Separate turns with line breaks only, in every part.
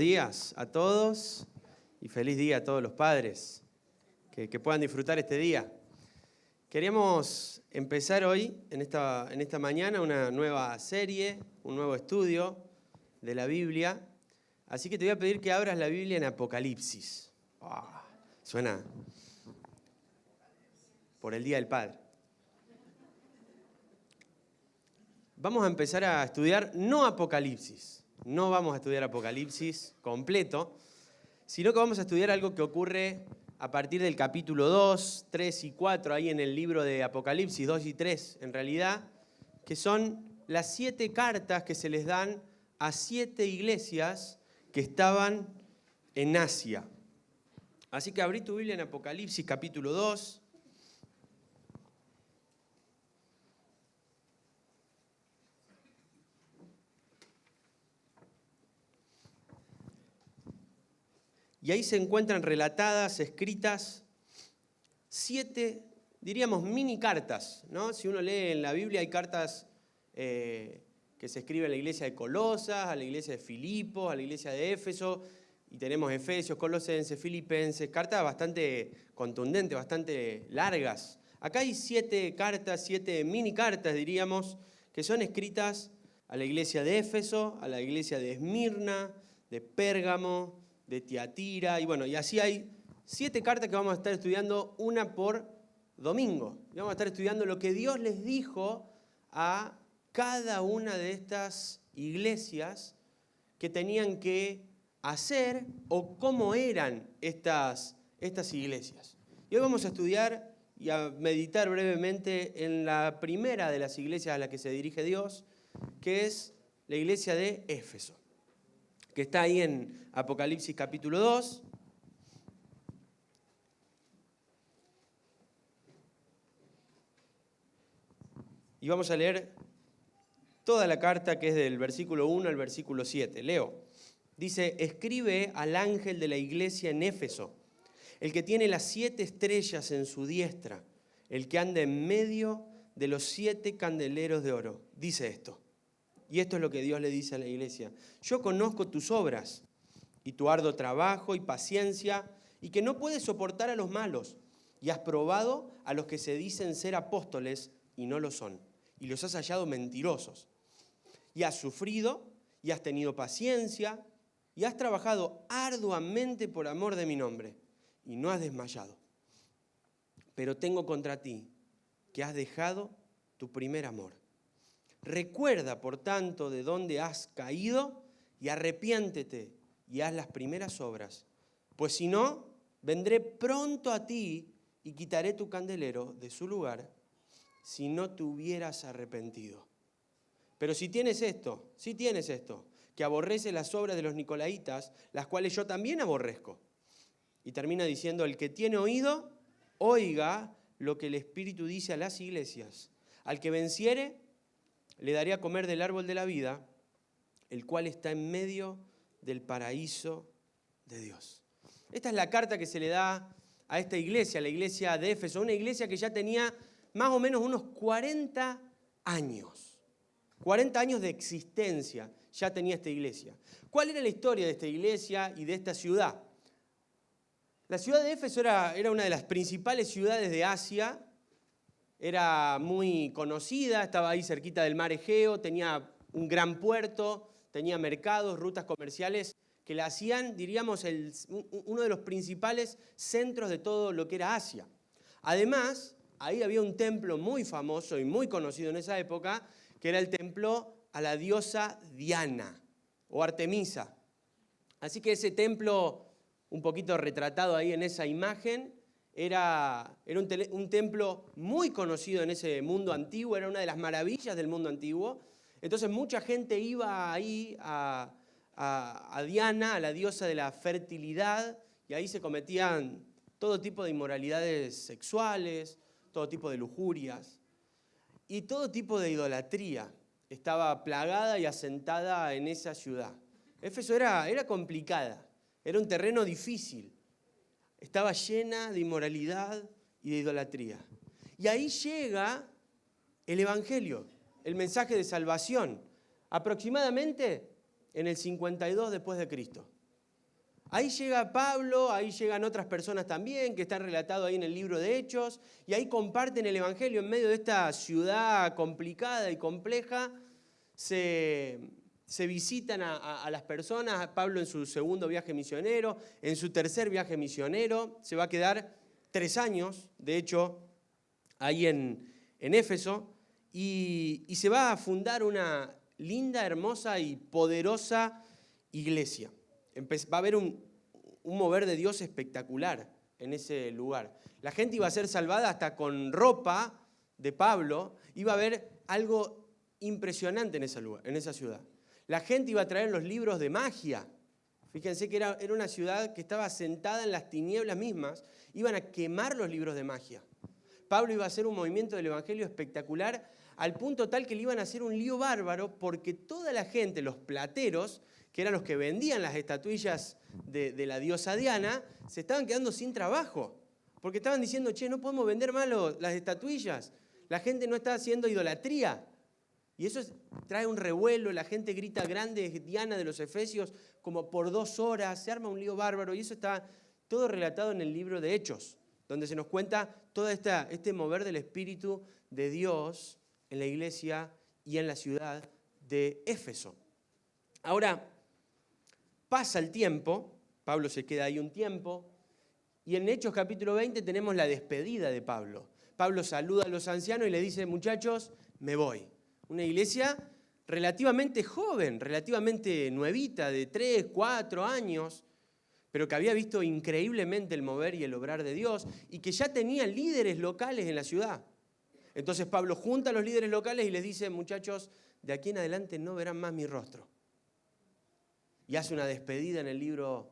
días a todos y feliz día a todos los padres que puedan disfrutar este día. Queríamos empezar hoy, en esta mañana, una nueva serie, un nuevo estudio de la Biblia. Así que te voy a pedir que abras la Biblia en Apocalipsis. Suena por el Día del Padre. Vamos a empezar a estudiar no Apocalipsis. No vamos a estudiar Apocalipsis completo, sino que vamos a estudiar algo que ocurre a partir del capítulo 2, 3 y 4, ahí en el libro de Apocalipsis, 2 y 3 en realidad, que son las 7 cartas que se les dan a 7 iglesias que estaban en Asia. Así que abrí tu Biblia en Apocalipsis capítulo 2. Y ahí se encuentran relatadas, escritas, 7, diríamos, mini cartas, ¿no? Si uno lee en la Biblia hay cartas que se escriben a la iglesia de Colosas, a la iglesia de Filipos, a la iglesia de Éfeso, y tenemos Efesios, Colosenses, Filipenses, cartas bastante contundentes, bastante largas. Acá hay 7 cartas, 7 mini cartas, diríamos, que son escritas a la iglesia de Éfeso, a la iglesia de Esmirna, de Pérgamo, de Tiatira, y así hay 7 cartas que vamos a estar estudiando, una por domingo. Y vamos a estar estudiando lo que Dios les dijo a cada una de estas iglesias que tenían que hacer o cómo eran estas iglesias. Y hoy vamos a estudiar y a meditar brevemente en la primera de las iglesias a la que se dirige Dios, que es la iglesia de Éfeso, que está ahí en Apocalipsis capítulo 2. Y vamos a leer toda la carta, que es del versículo 1 al versículo 7. Leo. Dice: escribe al ángel de la iglesia en Éfeso, el que tiene las 7 estrellas en su diestra, el que anda en medio de los 7 candeleros de oro. Dice esto. Y esto es lo que Dios le dice a la iglesia: yo conozco tus obras y tu arduo trabajo y paciencia, y que no puedes soportar a los malos, y has probado a los que se dicen ser apóstoles y no lo son, y los has hallado mentirosos. Y has sufrido, y has tenido paciencia, y has trabajado arduamente por amor de mi nombre, y no has desmayado. Pero tengo contra ti que has dejado tu primer amor. Recuerda, por tanto, de dónde has caído y arrepiéntete y haz las primeras obras. Pues si no, vendré pronto a ti y quitaré tu candelero de su lugar si no te hubieras arrepentido. Pero si tienes esto, que aborreces las obras de los nicolaitas, las cuales yo también aborrezco. Y termina diciendo: el que tiene oído, oiga lo que el Espíritu dice a las iglesias. Al que venciere, le daré a comer del árbol de la vida, el cual está en medio del paraíso de Dios. Esta es la carta que se le da a esta iglesia, la iglesia de Éfeso, una iglesia que ya tenía más o menos unos 40 años. 40 años de existencia ya tenía esta iglesia. ¿Cuál era la historia de esta iglesia y de esta ciudad? La ciudad de Éfeso era una de las principales ciudades de Asia. Era muy conocida, estaba ahí cerquita del mar Egeo, tenía un gran puerto, tenía mercados, rutas comerciales que la hacían, diríamos, uno de los principales centros de todo lo que era Asia. Además, ahí había un templo muy famoso y muy conocido en esa época, que era el templo a la diosa Diana o Artemisa. Así que ese templo, un poquito retratado ahí en esa imagen, era un templo muy conocido en ese mundo antiguo, era una de las maravillas del mundo antiguo. Entonces mucha gente iba ahí a Diana, a la diosa de la fertilidad, y ahí se cometían todo tipo de inmoralidades sexuales, todo tipo de lujurias, y todo tipo de idolatría estaba plagada y asentada en esa ciudad. Éfeso era complicada, era un terreno difícil. Estaba llena de inmoralidad y de idolatría. Y ahí llega el Evangelio, el mensaje de salvación, aproximadamente en el 52 después de Cristo. Ahí llega Pablo, ahí llegan otras personas también que están relatados ahí en el libro de Hechos, y ahí comparten el Evangelio en medio de esta ciudad complicada y compleja. Se visitan a las personas, Pablo en su segundo viaje misionero, en su tercer viaje misionero, se va a quedar 3 años, de hecho, ahí en Éfeso, y se va a fundar una linda, hermosa y poderosa iglesia. Va a haber un mover de Dios espectacular en ese lugar. La gente iba a ser salvada hasta con ropa de Pablo, iba a haber algo impresionante en esa ciudad. La gente iba a traer los libros de magia. Fíjense que era una ciudad que estaba sentada en las tinieblas mismas, iban a quemar los libros de magia. Pablo iba a hacer un movimiento del Evangelio espectacular al punto tal que le iban a hacer un lío bárbaro porque toda la gente, los plateros, que eran los que vendían las estatuillas de la diosa Diana, se estaban quedando sin trabajo. Porque estaban diciendo, che, no podemos vender más las estatuillas. La gente no está haciendo idolatría. Y eso trae un revuelo, la gente grita grande, Diana de los Efesios, como por 2 horas, se arma un lío bárbaro. Y eso está todo relatado en el libro de Hechos, donde se nos cuenta todo este mover del Espíritu de Dios en la iglesia y en la ciudad de Éfeso. Ahora, pasa el tiempo, Pablo se queda ahí un tiempo, y en Hechos capítulo 20 tenemos la despedida de Pablo. Pablo saluda a los ancianos y le dice, muchachos, me voy. Una iglesia relativamente joven, relativamente nuevita, de 3, 4 años, pero que había visto increíblemente el mover y el obrar de Dios, y que ya tenía líderes locales en la ciudad. Entonces Pablo junta a los líderes locales y les dice, muchachos, de aquí en adelante no verán más mi rostro. Y hace una despedida en el libro,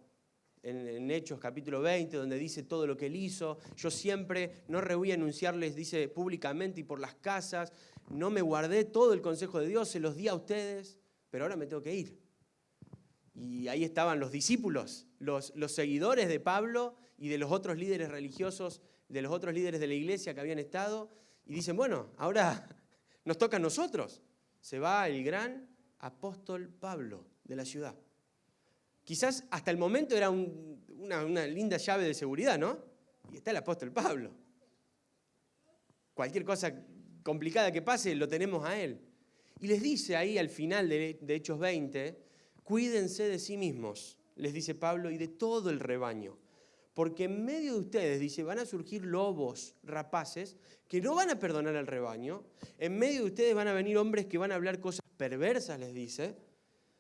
en Hechos capítulo 20, donde dice todo lo que él hizo. Yo siempre no rehuí a anunciarles, dice públicamente y por las casas, no me guardé todo el consejo de Dios, se los di a ustedes, pero ahora me tengo que ir. Y ahí estaban los discípulos, los seguidores de Pablo y de los otros líderes religiosos, de los otros líderes de la iglesia que habían estado, y dicen, bueno, ahora nos toca a nosotros. Se va el gran apóstol Pablo de la ciudad. Quizás hasta el momento era una linda llave de seguridad, ¿no? Y está el apóstol Pablo. Cualquier cosa complicada que pase, lo tenemos a él. Y les dice ahí al final de Hechos 20, cuídense de sí mismos, les dice Pablo, y de todo el rebaño. Porque en medio de ustedes, dice, van a surgir lobos rapaces que no van a perdonar al rebaño. En medio de ustedes van a venir hombres que van a hablar cosas perversas, les dice.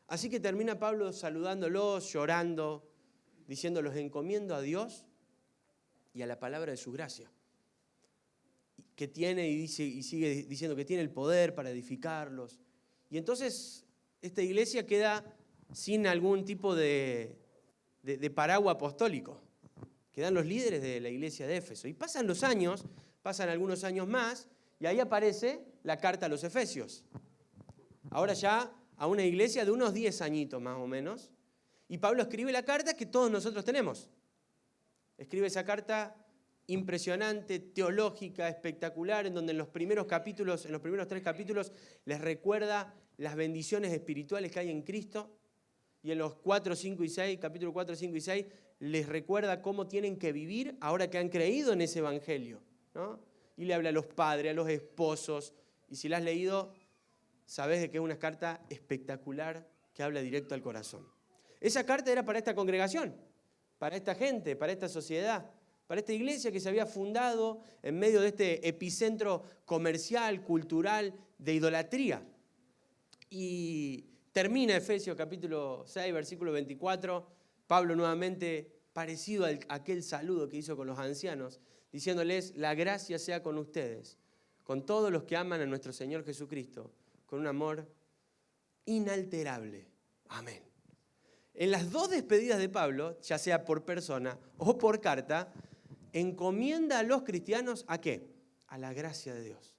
Así que termina Pablo saludándolos, llorando, diciendo, los encomiendo a Dios y a la palabra de su gracia. Que tiene, y sigue diciendo que tiene el poder para edificarlos. Y entonces esta iglesia queda sin algún tipo de paraguas apostólico. Quedan los líderes de la iglesia de Éfeso. Y pasan los años, pasan algunos años más, y ahí aparece la carta a los Efesios. Ahora ya a una iglesia de unos 10 añitos más o menos. Y Pablo escribe la carta que todos nosotros tenemos. Escribe esa carta impresionante, teológica, espectacular, en donde en los primeros 3 capítulos, les recuerda las bendiciones espirituales que hay en Cristo. Y en los 4, 5 y 6, capítulo 4, 5 y 6, les recuerda cómo tienen que vivir ahora que han creído en ese evangelio, ¿no? Y le habla a los padres, a los esposos. Y si la has leído, sabes de que es una carta espectacular que habla directo al corazón. Esa carta era para esta congregación, para esta gente, para esta sociedad, para esta iglesia que se había fundado en medio de este epicentro comercial, cultural, de idolatría. Y termina Efesios capítulo 6, versículo 24, Pablo nuevamente parecido a aquel saludo que hizo con los ancianos, diciéndoles, la gracia sea con ustedes, con todos los que aman a nuestro Señor Jesucristo, con un amor inalterable. Amén. En las 2 despedidas de Pablo, ya sea por persona o por carta, encomienda a los cristianos ¿a qué? A la gracia de Dios.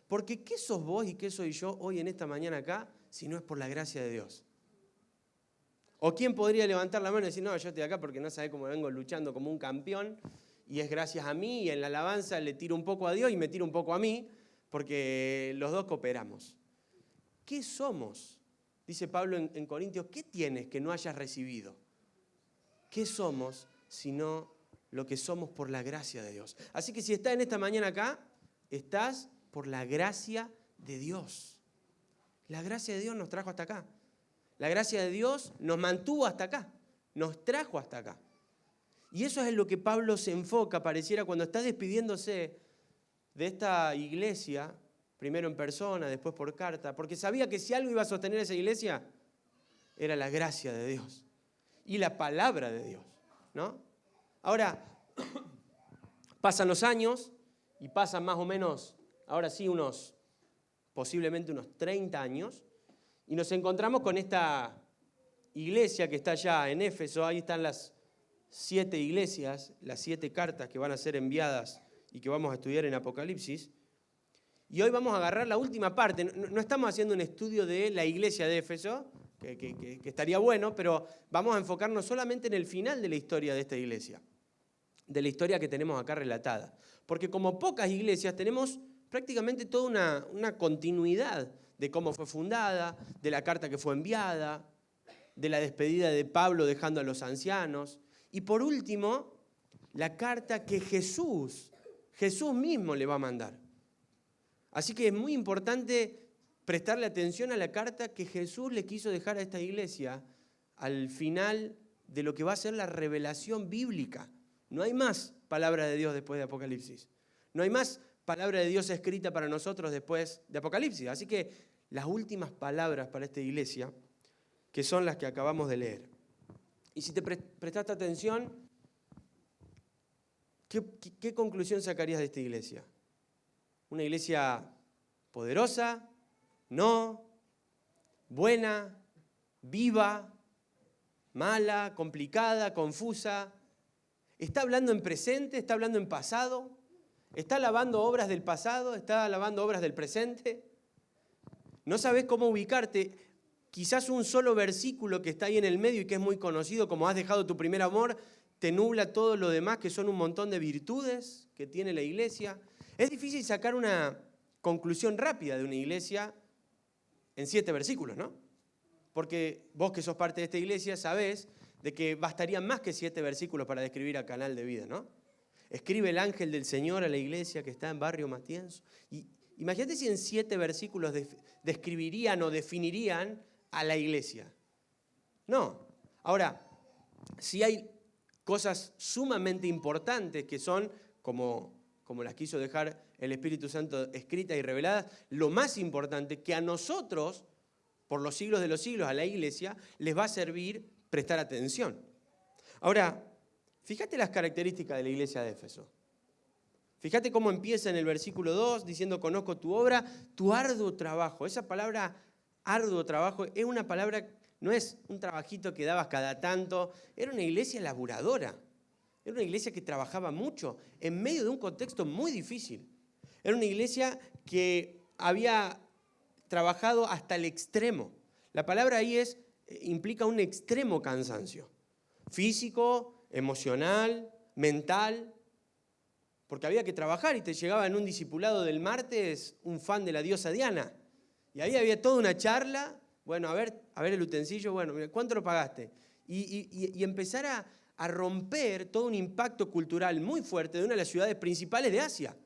Porque ¿qué sos vos y qué soy yo hoy en esta mañana acá si no es por la gracia de Dios? ¿O quién podría levantar la mano y decir, no, yo estoy acá porque no sabe cómo vengo luchando como un campeón y es gracias a mí y en la alabanza le tiro un poco a Dios y me tiro un poco a mí porque los dos cooperamos? ¿Qué somos? Dice Pablo en Corintios, ¿qué tienes que no hayas recibido? ¿qué somos sino lo que somos por la gracia de Dios? Así que si estás en esta mañana acá, estás por la gracia de Dios. La gracia de Dios nos trajo hasta acá. La gracia de Dios nos mantuvo hasta acá, nos trajo hasta acá. Y eso es en lo que Pablo se enfoca, pareciera, cuando está despidiéndose de esta iglesia, primero en persona, después por carta, porque sabía que si algo iba a sostener esa iglesia, era la gracia de Dios y la palabra de Dios, ¿no? Ahora, pasan los años y pasan más o menos, ahora sí, posiblemente unos 30 años, y nos encontramos con esta iglesia que está allá en Éfeso. Ahí están las 7 iglesias, las 7 cartas que van a ser enviadas y que vamos a estudiar en Apocalipsis. Y hoy vamos a agarrar la última parte. No estamos haciendo un estudio de la iglesia de Éfeso, que estaría bueno, pero vamos a enfocarnos solamente en el final de la historia de esta iglesia, de la historia que tenemos acá relatada. Porque como pocas iglesias tenemos prácticamente toda una continuidad de cómo fue fundada, de la carta que fue enviada, de la despedida de Pablo dejando a los ancianos. Y por último, la carta que Jesús mismo le va a mandar. Así que es muy importante prestarle atención a la carta que Jesús le quiso dejar a esta iglesia al final de lo que va a ser la revelación bíblica. No hay más palabra de Dios después de Apocalipsis. No hay más palabra de Dios escrita para nosotros después de Apocalipsis. Así que las últimas palabras para esta iglesia, que son las que acabamos de leer. Y si te prestaste atención, ¿qué conclusión sacarías de esta iglesia? ¿Una iglesia poderosa? No. ¿Buena? ¿Viva? ¿Mala? ¿Complicada? ¿Confusa? ¿Está hablando en presente? ¿Está hablando en pasado? ¿Está alabando obras del pasado? ¿Está alabando obras del presente? ¿No sabes cómo ubicarte? Quizás un solo versículo que está ahí en el medio y que es muy conocido, como has dejado tu primer amor, te nubla todo lo demás, que son un montón de virtudes que tiene la iglesia. Es difícil sacar una conclusión rápida de una iglesia en 7 versículos, ¿no? Porque vos que sos parte de esta iglesia sabés de que bastarían más que 7 versículos para describir a Canal de Vida, ¿no? Escribe el ángel del Señor a la iglesia que está en Barrio Matienzo. Y imagínate si en 7 versículos describirían o definirían a la iglesia. No. Ahora, si hay cosas sumamente importantes que son, como las quiso dejar el Espíritu Santo escritas y reveladas, lo más importante que a nosotros, por los siglos de los siglos, a la iglesia, les va a servir prestar atención. Ahora, fíjate las características de la iglesia de Éfeso. Fíjate cómo empieza en el versículo 2 diciendo: conozco tu obra, tu arduo trabajo. Esa palabra arduo trabajo es una palabra, no es un trabajito que dabas cada tanto, era una iglesia laburadora. Era una iglesia que trabajaba mucho en medio de un contexto muy difícil. Era una iglesia que había trabajado hasta el extremo. La palabra ahí implica un extremo cansancio. Físico, emocional, mental. Porque había que trabajar y te llegaba en un discipulado del martes un fan de la diosa Diana. Y ahí había toda una charla. Bueno, a ver el utensilio, bueno, ¿cuánto lo pagaste? Y empezar a romper todo un impacto cultural muy fuerte de una de las ciudades principales de Asia,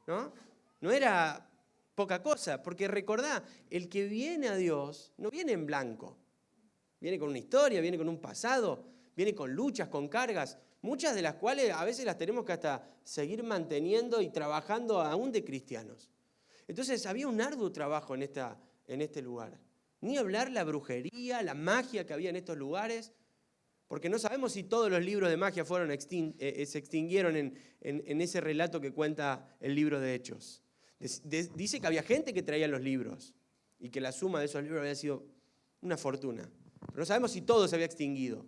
¿no? No era poca cosa, porque recordá, el que viene a Dios no viene en blanco. Viene con una historia, viene con un pasado, viene con luchas, con cargas, muchas de las cuales a veces las tenemos que hasta seguir manteniendo y trabajando aún de cristianos. Entonces había un arduo trabajo en este lugar. Ni hablar la brujería, la magia que había en estos lugares, porque no sabemos si todos los libros de magia se extinguieron en ese relato que cuenta el libro de Hechos. Dice que había gente que traía los libros y que la suma de esos libros había sido una fortuna. Pero no sabemos si todo se había extinguido.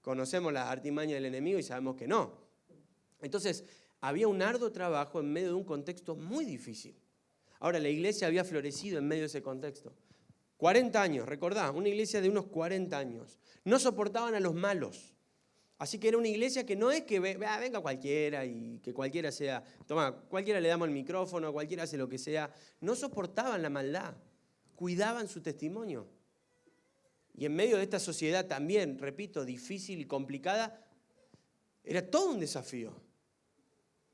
Conocemos las artimañas del enemigo y sabemos que no. Entonces, había un arduo trabajo en medio de un contexto muy difícil. Ahora, la iglesia había florecido en medio de ese contexto. 40 años, recordá, una iglesia de unos 40 años. No soportaban a los malos. Así que era una iglesia que no es que venga cualquiera y que cualquiera sea, cualquiera le damos el micrófono, cualquiera hace lo que sea. No soportaban la maldad, cuidaban su testimonio. Y en medio de esta sociedad también, repito, difícil y complicada, era todo un desafío.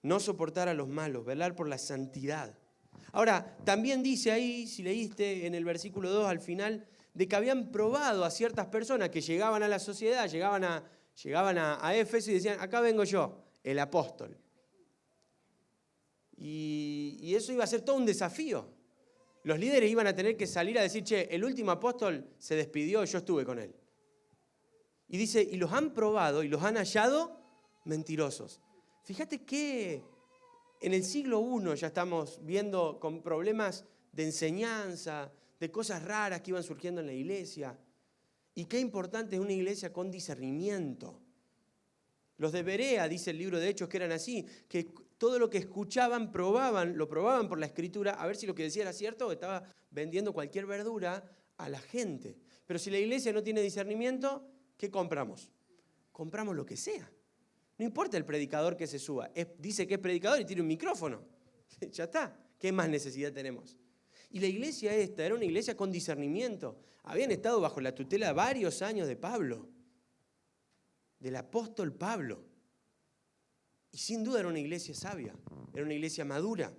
No soportar a los malos, velar por la santidad. Ahora, también dice ahí, si leíste en el versículo 2 al final, de que habían probado a ciertas personas que llegaban a la sociedad, llegaban a Éfeso y decían, acá vengo yo, el apóstol. Y eso iba a ser todo un desafío. Los líderes iban a tener que salir a decir, che, el último apóstol se despidió, yo estuve con él. Y dice, y los han probado y los han hallado mentirosos. Fíjate que en el siglo I ya estamos viendo con problemas de enseñanza, de cosas raras que iban surgiendo en la iglesia. Y qué importante es una iglesia con discernimiento. Los de Berea, dice el libro de Hechos, que eran así, que todo lo que escuchaban lo probaban por la Escritura, a ver si lo que decía era cierto o estaba vendiendo cualquier verdura a la gente. Pero si la iglesia no tiene discernimiento, ¿qué compramos? Compramos lo que sea. No importa el predicador que se suba, dice que es predicador y tiene un micrófono. Ya está, ¿qué más necesidad tenemos? Y la iglesia esta era una iglesia con discernimiento. Habían estado bajo la tutela varios años de Pablo, del apóstol Pablo. Y sin duda era una iglesia sabia, era una iglesia madura.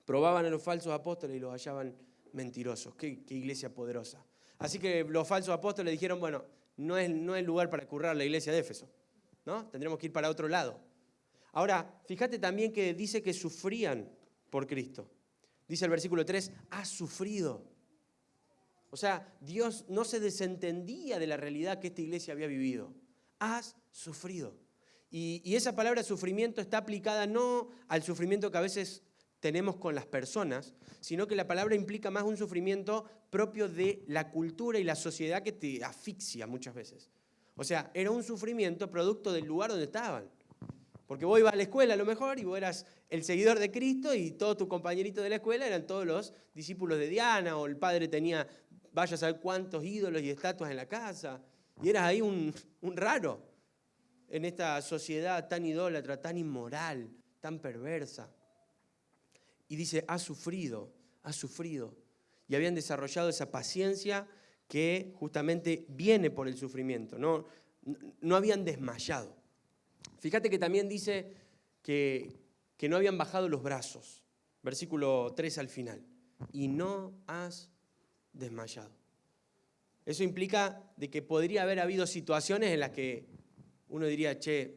Probaban a los falsos apóstoles y los hallaban mentirosos. Qué iglesia poderosa. Así que los falsos apóstoles dijeron, bueno, no es lugar para currar la iglesia de Éfeso, ¿no? Tendremos que ir para otro lado. Ahora, fíjate también que dice que sufrían por Cristo. Dice el versículo 3, has sufrido. O sea, Dios no se desentendía de la realidad que esta iglesia había vivido. Has sufrido. Y esa palabra sufrimiento está aplicada no al sufrimiento que a veces tenemos con las personas, sino que la palabra implica más un sufrimiento propio de la cultura y la sociedad que te asfixia muchas veces. O sea, era un sufrimiento producto del lugar donde estaban. Porque vos ibas a la escuela a lo mejor y vos eras el seguidor de Cristo y todos tus compañeritos de la escuela eran todos los discípulos de Diana, o el padre tenía vaya a saber cuántos ídolos y estatuas en la casa. Y eras ahí un raro en esta sociedad tan idólatra, tan inmoral, tan perversa. Y dice, has sufrido. Y habían desarrollado esa paciencia que justamente viene por el sufrimiento. No habían desmayado. Fíjate que también dice que no habían bajado los brazos. Versículo 3 al final. Y no has desmayado. Eso implica de que podría haber habido situaciones en las que uno diría, che,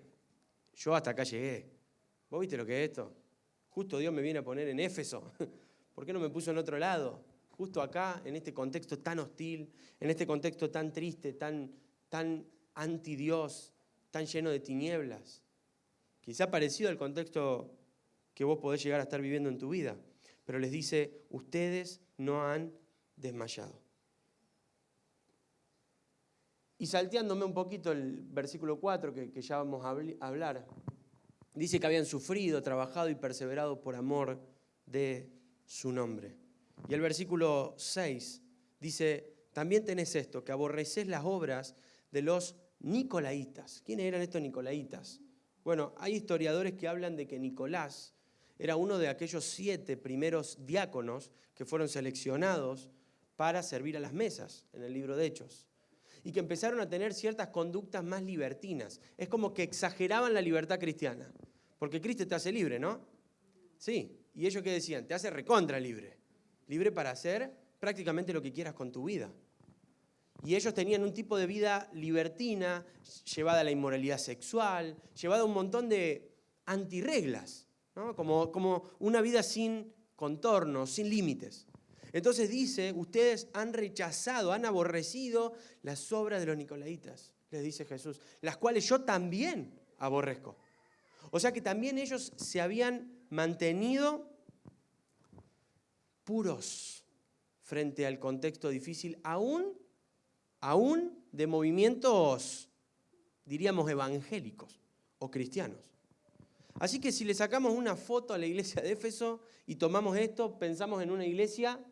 yo hasta acá llegué. ¿Vos viste lo que es esto? Justo Dios me viene a poner en Éfeso. ¿Por qué no me puso en otro lado? Justo acá, en este contexto tan hostil, en este contexto tan triste, tan anti-Dios, tan lleno de tinieblas. Quizá parecido al contexto que vos podés llegar a estar viviendo en tu vida. Pero les dice, ustedes no han desmayado. Y salteándome un poquito el versículo 4, que ya vamos a hablar, dice que habían sufrido, trabajado y perseverado por amor de su nombre. Y el versículo 6 dice, también tenés esto, que aborrecés las obras de los nicolaitas. ¿Quiénes eran estos nicolaitas? Bueno, hay historiadores que hablan de que Nicolás era uno de aquellos 7 primeros diáconos que fueron seleccionados para servir a las mesas en el libro de Hechos. Y que empezaron a tener ciertas conductas más libertinas. Es como que exageraban la libertad cristiana. Porque Cristo te hace libre, ¿no? Sí. ¿Y ellos qué decían? Te hace recontra libre. Libre para hacer prácticamente lo que quieras con tu vida. Y ellos tenían un tipo de vida libertina, llevada a la inmoralidad sexual, llevada a un montón de antirreglas, ¿no? Como una vida sin contornos, sin límites. Entonces dice, ustedes han rechazado, han aborrecido las obras de los nicolaitas, les dice Jesús, las cuales yo también aborrezco. O sea que también ellos se habían mantenido puros frente al contexto difícil, aún de movimientos, diríamos, evangélicos o cristianos. Así que si le sacamos una foto a la iglesia de Éfeso y tomamos esto, pensamos en una iglesia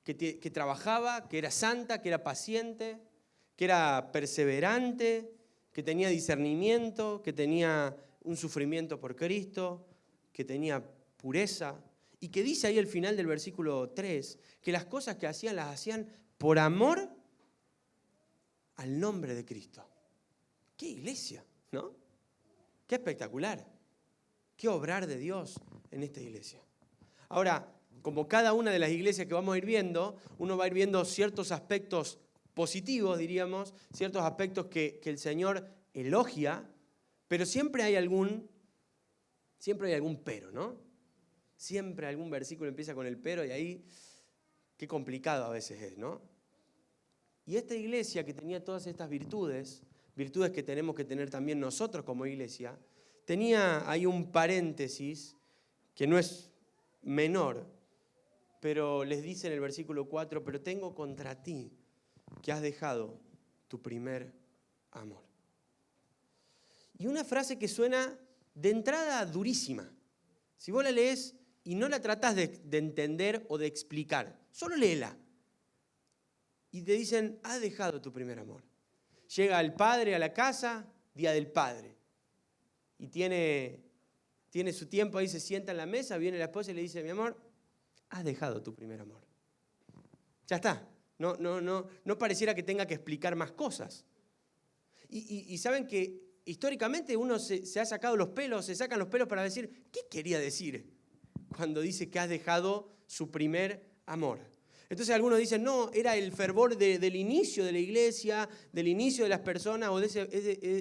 que trabajaba, que era santa, que era paciente, que era perseverante, que tenía discernimiento, que tenía un sufrimiento por Cristo, que tenía pureza, y que dice ahí al final del versículo 3, que las cosas que hacían las hacían por amor al nombre de Cristo. ¡Qué iglesia!, ¿no? ¡Qué espectacular! ¡Qué obrar de Dios en esta iglesia! Ahora, como cada una de las iglesias que vamos a ir viendo, uno va a ir viendo ciertos aspectos positivos, diríamos, ciertos aspectos que el Señor elogia, pero siempre hay algún pero, ¿no? Siempre algún versículo empieza con el pero y ahí, qué complicado a veces es, ¿no? Y esta iglesia que tenía todas estas virtudes que tenemos que tener también nosotros como iglesia, tenía ahí un paréntesis que no es menor, pero les dice en el versículo 4, pero tengo contra ti que has dejado tu primer amor. Y una frase que suena de entrada durísima. Si vos la lees y no la tratás de entender o de explicar, solo léela. Y te dicen, has dejado tu primer amor. Llega el padre a la casa, día del padre, y tiene su tiempo ahí, se sienta en la mesa, viene la esposa y le dice, mi amor, has dejado tu primer amor. Ya está. No pareciera que tenga que explicar más cosas. Y saben que históricamente uno se ha sacado los pelos, se sacan los pelos para decir, ¿qué quería decir cuando dice que has dejado su primer amor? Entonces algunos dicen, no, era el fervor del inicio de la iglesia, del inicio de las personas, o de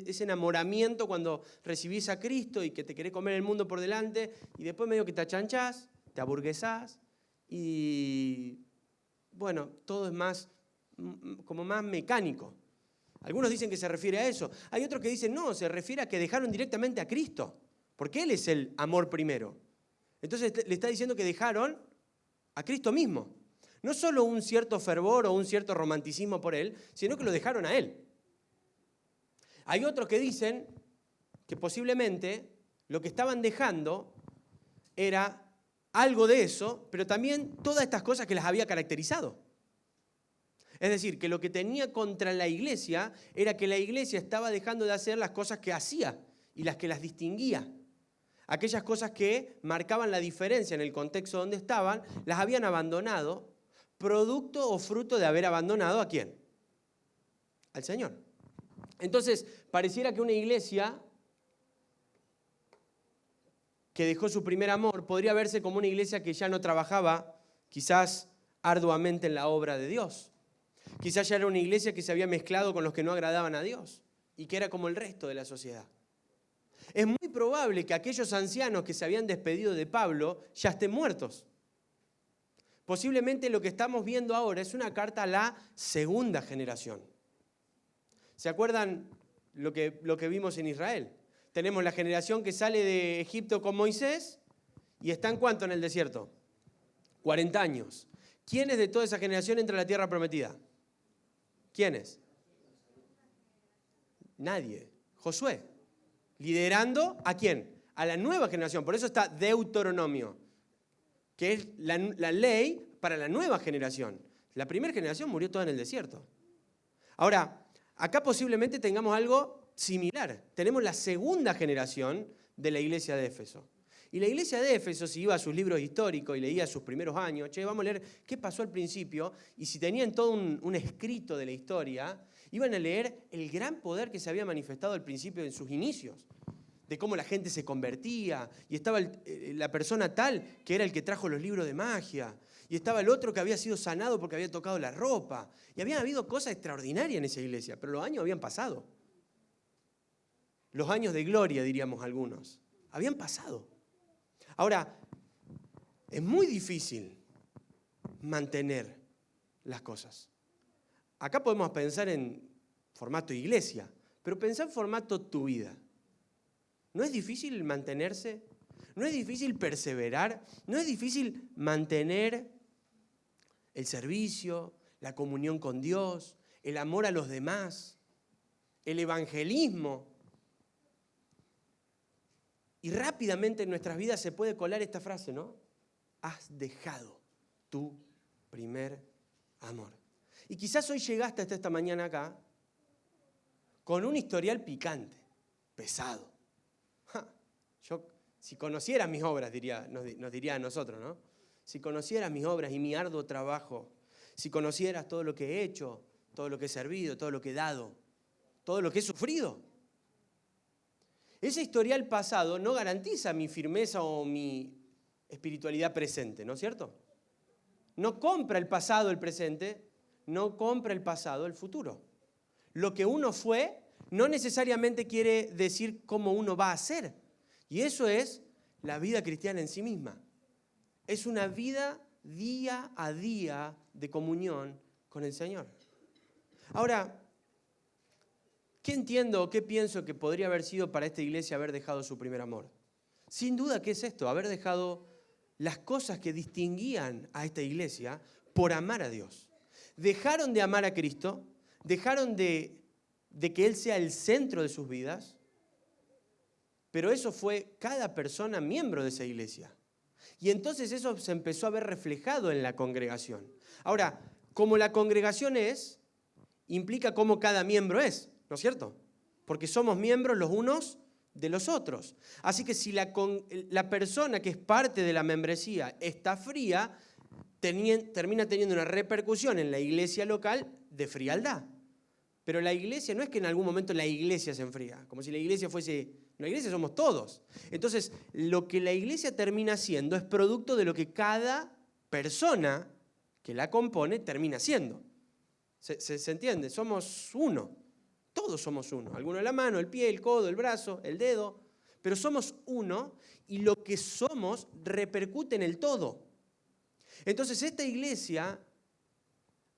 ese enamoramiento cuando recibís a Cristo y que te querés comer el mundo por delante, y después medio que te achanchás, te aburguesás, y bueno, todo es como más mecánico. Algunos dicen que se refiere a eso. Hay otros que dicen, no, se refiere a que dejaron directamente a Cristo, porque Él es el amor primero. Entonces le está diciendo que dejaron a Cristo mismo. No solo un cierto fervor o un cierto romanticismo por Él, sino que lo dejaron a Él. Hay otros que dicen que posiblemente lo que estaban dejando era algo de eso, pero también todas estas cosas que las había caracterizado. Es decir, que lo que tenía contra la iglesia era que la iglesia estaba dejando de hacer las cosas que hacía y las que las distinguía. Aquellas cosas que marcaban la diferencia en el contexto donde estaban, las habían abandonado, producto o fruto de haber abandonado ¿a quién? Al Señor. Entonces, pareciera que una iglesia que dejó su primer amor podría verse como una iglesia que ya no trabajaba quizás arduamente en la obra de Dios. Quizás ya era una iglesia que se había mezclado con los que no agradaban a Dios y que era como el resto de la sociedad. Es muy probable que aquellos ancianos que se habían despedido de Pablo ya estén muertos. Posiblemente lo que estamos viendo ahora es una carta a la segunda generación. ¿Se acuerdan lo que vimos en Israel? Tenemos la generación que sale de Egipto con Moisés y ¿están cuánto en el desierto? 40 años. ¿Quiénes de toda esa generación entra a la tierra prometida? ¿Quiénes? Nadie. Josué. Liderando ¿a quién? A la nueva generación. Por eso está Deuteronomio, que es la ley para la nueva generación. La primera generación murió toda en el desierto. Ahora, acá posiblemente tengamos algo similar. Tenemos la segunda generación de la iglesia de Éfeso. Y la iglesia de Éfeso, si iba a sus libros históricos y leía sus primeros años, vamos a leer qué pasó al principio, y si tenían todo un escrito de la historia, iban a leer el gran poder que se había manifestado al principio en sus inicios, de cómo la gente se convertía, y estaba la persona tal que era el que trajo los libros de magia, y estaba el otro que había sido sanado porque había tocado la ropa, y habían habido cosas extraordinarias en esa iglesia, pero los años habían pasado. Los años de gloria, diríamos algunos, habían pasado. Ahora, es muy difícil mantener las cosas. Acá podemos pensar en formato iglesia, pero pensá en formato tu vida. ¿No es difícil mantenerse? ¿No es difícil perseverar? ¿No es difícil mantener el servicio, la comunión con Dios, el amor a los demás, el evangelismo? Y rápidamente en nuestras vidas se puede colar esta frase, ¿no? Has dejado tu primer amor. Y quizás hoy llegaste hasta esta mañana acá con un historial picante, pesado. Yo, si conocieras mis obras, nos diría a nosotros, ¿no? Si conocieras mis obras y mi arduo trabajo, Si conocieras todo lo que he hecho, todo lo que he servido, todo lo que he dado, todo lo que he sufrido. Ese historial pasado no garantiza mi firmeza o mi espiritualidad presente, ¿no es cierto? No compra el pasado el presente, no compra el pasado el futuro. Lo que uno fue no necesariamente quiere decir cómo uno va a ser. Y eso es la vida cristiana en sí misma. Es una vida día a día de comunión con el Señor. Ahora, ¿qué entiendo, qué pienso que podría haber sido para esta iglesia haber dejado su primer amor? Sin duda, ¿qué es esto? Haber dejado las cosas que distinguían a esta iglesia por amar a Dios. Dejaron de amar a Cristo, dejaron de que Él sea el centro de sus vidas, pero eso fue cada persona miembro de esa iglesia. Y entonces eso se empezó a ver reflejado en la congregación. Ahora, como la congregación implica cómo cada miembro es, ¿no es cierto? Porque somos miembros los unos de los otros. Así que si la persona que es parte de la membresía está fría, termina teniendo una repercusión en la iglesia local de frialdad. Pero la iglesia no es que en algún momento la iglesia se enfría, como si la iglesia fuese... La iglesia somos todos. Entonces, lo que la iglesia termina siendo es producto de lo que cada persona que la compone termina siendo. ¿Se entiende? Somos uno. Todos somos uno. Alguno la mano, el pie, el codo, el brazo, el dedo. Pero somos uno y lo que somos repercute en el todo. Entonces, esta iglesia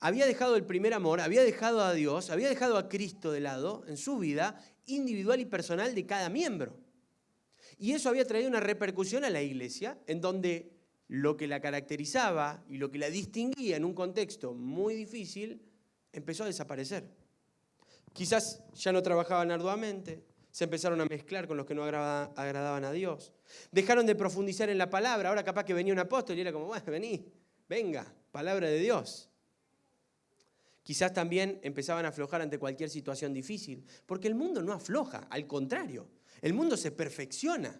había dejado el primer amor, había dejado a Dios, había dejado a Cristo de lado en su vida individual y personal de cada miembro. Y eso había traído una repercusión a la iglesia, en donde lo que la caracterizaba y lo que la distinguía en un contexto muy difícil empezó a desaparecer. Quizás ya no trabajaban arduamente, se empezaron a mezclar con los que no agradaban a Dios. Dejaron de profundizar en la palabra, ahora capaz que venía un apóstol y era como, bueno, vení, venga, palabra de Dios. Quizás también empezaban a aflojar ante cualquier situación difícil, porque el mundo no afloja, al contrario, el mundo se perfecciona.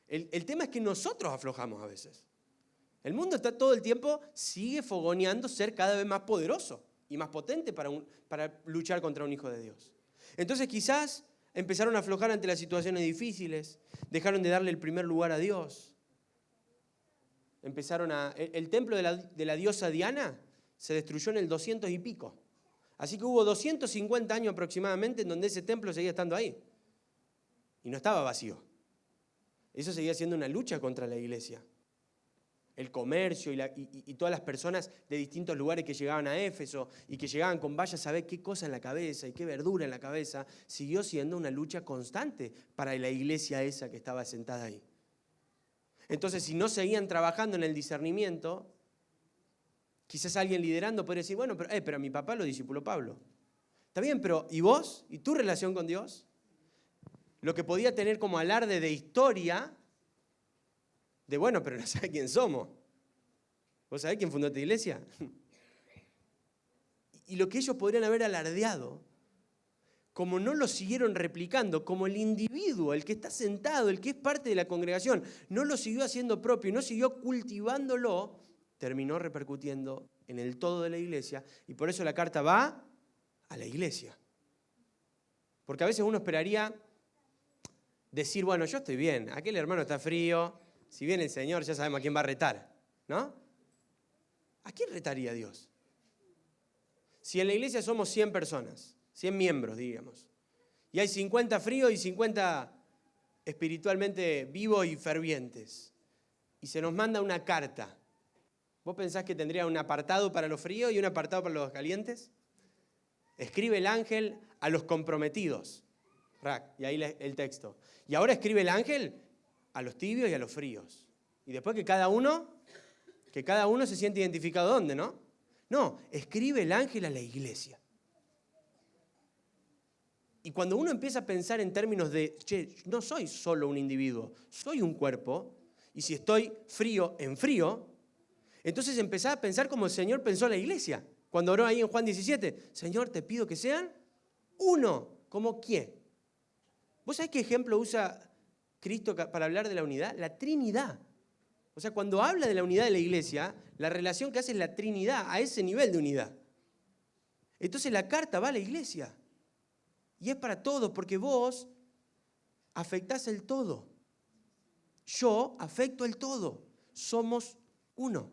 El tema es que nosotros aflojamos a veces. El mundo está todo el tiempo, sigue fogoneando ser cada vez más poderoso y más potente para luchar contra un hijo de Dios. Entonces quizás empezaron a aflojar ante las situaciones difíciles, dejaron de darle el primer lugar a Dios. El templo de la diosa Diana se destruyó en el 200 y pico. Así que hubo 250 años aproximadamente en donde ese templo seguía estando ahí. Y no estaba vacío. Eso seguía siendo una lucha contra la iglesia. El comercio y todas las personas de distintos lugares que llegaban a Éfeso y que llegaban con vaya a saber qué cosa en la cabeza y qué verdura en la cabeza, siguió siendo una lucha constante para la iglesia esa que estaba sentada ahí. Entonces, si no seguían trabajando en el discernimiento, quizás alguien liderando podría decir, bueno, pero a mi papá lo discipuló Pablo. Está bien, pero ¿y vos? ¿Y tu relación con Dios? Lo que podía tener como alarde de historia, de bueno, pero no sabés quién somos. ¿Vos sabés quién fundó esta iglesia? Y lo que ellos podrían haber alardeado, como no lo siguieron replicando, como el individuo, el que está sentado, el que es parte de la congregación, no lo siguió haciendo propio y no siguió cultivándolo, terminó repercutiendo en el todo de la iglesia, y por eso la carta va a la iglesia. Porque a veces uno esperaría decir, bueno, yo estoy bien, aquel hermano está frío, si viene el Señor ya sabemos a quién va a retar, ¿no? ¿A quién retaría Dios? Si en la iglesia somos 100 personas, 100 miembros, digamos, y hay 50 fríos y 50 espiritualmente vivos y fervientes, y se nos manda una carta, ¿vos pensás que tendría un apartado para los fríos y un apartado para los calientes? Escribe el ángel a los comprometidos. Y ahí el texto. Y ahora escribe el ángel a los tibios y a los fríos. Y después que cada uno se siente identificado ¿dónde, no? No, escribe el ángel a la iglesia. Y cuando uno empieza a pensar en términos de, no soy solo un individuo, soy un cuerpo, y si estoy frío, enfrío, entonces empezá a pensar como el Señor pensó a la iglesia. Cuando oró ahí en Juan 17, Señor, te pido que sean uno. ¿Cómo quién? ¿Vos sabés qué ejemplo usa Cristo para hablar de la unidad? La Trinidad. O sea, cuando habla de la unidad de la iglesia, la relación que hace es la Trinidad, a ese nivel de unidad. Entonces la carta va a la iglesia. Y es para todos, porque vos afectás el todo. Yo afecto el todo. Somos uno.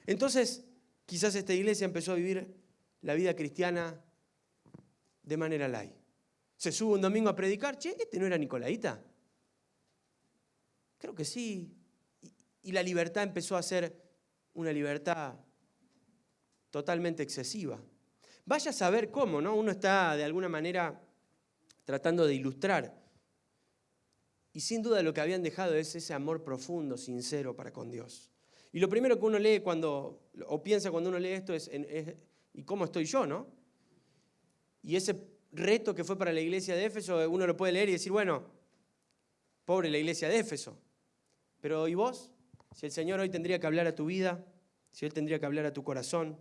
Entonces, quizás esta iglesia empezó a vivir la vida cristiana de manera light. Se sube un domingo a predicar. Che, ¿este no era nicolaíta? Creo que sí. Y la libertad empezó a ser una libertad totalmente excesiva. Vaya a saber cómo, ¿no? Uno está de alguna manera tratando de ilustrar. Y sin duda lo que habían dejado es ese amor profundo, sincero para con Dios. Y lo primero que uno lee o piensa cuando uno lee esto es ¿y cómo estoy yo, no? Y ese reto que fue para la iglesia de Éfeso, uno lo puede leer y decir, bueno, pobre la iglesia de Éfeso. Pero ¿y vos? Si el Señor hoy tendría que hablar a tu vida, si Él tendría que hablar a tu corazón,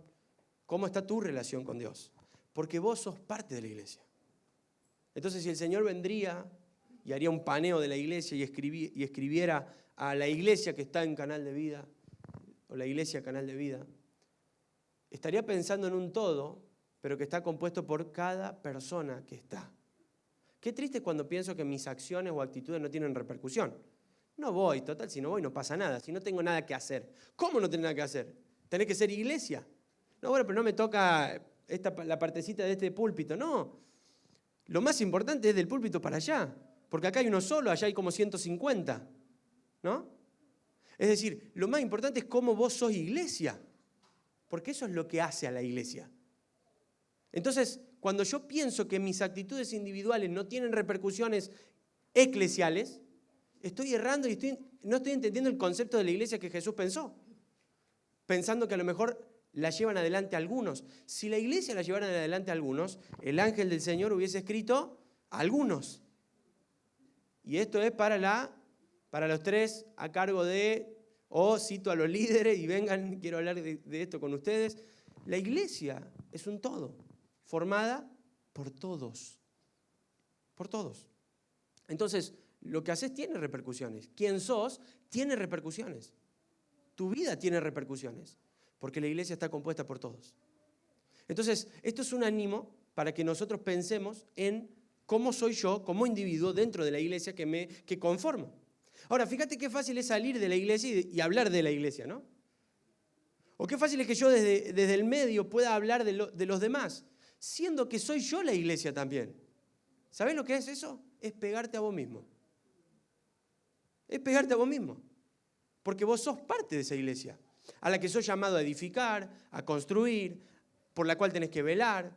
¿cómo está tu relación con Dios? Porque vos sos parte de la iglesia. Entonces, si el Señor vendría y haría un paneo de la iglesia y escribiera a la iglesia que está en Canal de Vida, o la iglesia Canal de Vida, estaría pensando en un todo, pero que está compuesto por cada persona que está. Qué triste cuando pienso que mis acciones o actitudes no tienen repercusión. No voy, total, si no voy no pasa nada, si no tengo nada que hacer. ¿Cómo no tenés nada que hacer? ¿Tenés que ser iglesia? No, bueno, pero no me toca la partecita de este púlpito. No, lo más importante es del púlpito para allá, porque acá hay uno solo, allá hay como 150, ¿no? Es decir, lo más importante es cómo vos sos iglesia, porque eso es lo que hace a la iglesia. Entonces, cuando yo pienso que mis actitudes individuales no tienen repercusiones eclesiales, estoy errando y no estoy entendiendo el concepto de la iglesia que Jesús pensó, pensando que a lo mejor la llevan adelante algunos. Si la iglesia la llevara adelante algunos, el ángel del Señor hubiese escrito algunos. Y esto es para los tres a cargo de, cito a los líderes y vengan, quiero hablar de esto con ustedes. La iglesia es un todo, formada por todos. Por todos. Entonces, lo que haces tiene repercusiones. Quién sos tiene repercusiones. Tu vida tiene repercusiones, porque la iglesia está compuesta por todos. Entonces, esto es un ánimo para que nosotros pensemos en cómo soy yo como individuo dentro de la iglesia que conformo. Ahora, fíjate qué fácil es salir de la iglesia y hablar de la iglesia, ¿no? O qué fácil es que yo desde el medio pueda hablar de los demás, siendo que soy yo la iglesia también. ¿Sabés lo que es eso? Es pegarte a vos mismo. Es pegarte a vos mismo. Porque vos sos parte de esa iglesia, a la que sos llamado a edificar, a construir, por la cual tenés que velar,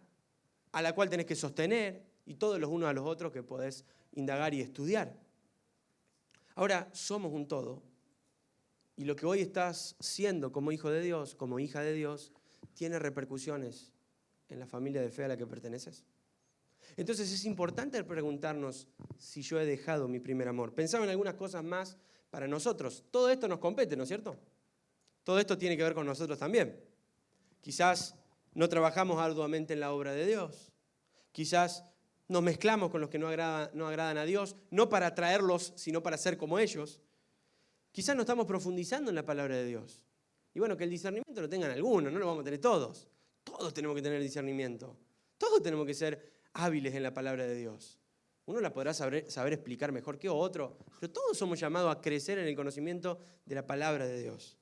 a la cual tenés que sostener, y todos los unos a los otros que podés indagar y estudiar. Ahora, somos un todo, y lo que hoy estás siendo como hijo de Dios, como hija de Dios, tiene repercusiones en la familia de fe a la que perteneces. Entonces es importante preguntarnos si yo he dejado mi primer amor. Pensaba en algunas cosas más para nosotros. Todo esto nos compete, ¿no es cierto? Todo esto tiene que ver con nosotros también. Quizás no trabajamos arduamente en la obra de Dios. Quizás nos mezclamos con los que no agradan a Dios, no para atraerlos, sino para ser como ellos. Quizás no estamos profundizando en la palabra de Dios. Y bueno, que el discernimiento lo tengan algunos, no lo vamos a tener todos. Todos tenemos que tener discernimiento. Todos tenemos que ser hábiles en la palabra de Dios. Uno la podrá saber explicar mejor que otro, pero todos somos llamados a crecer en el conocimiento de la palabra de Dios.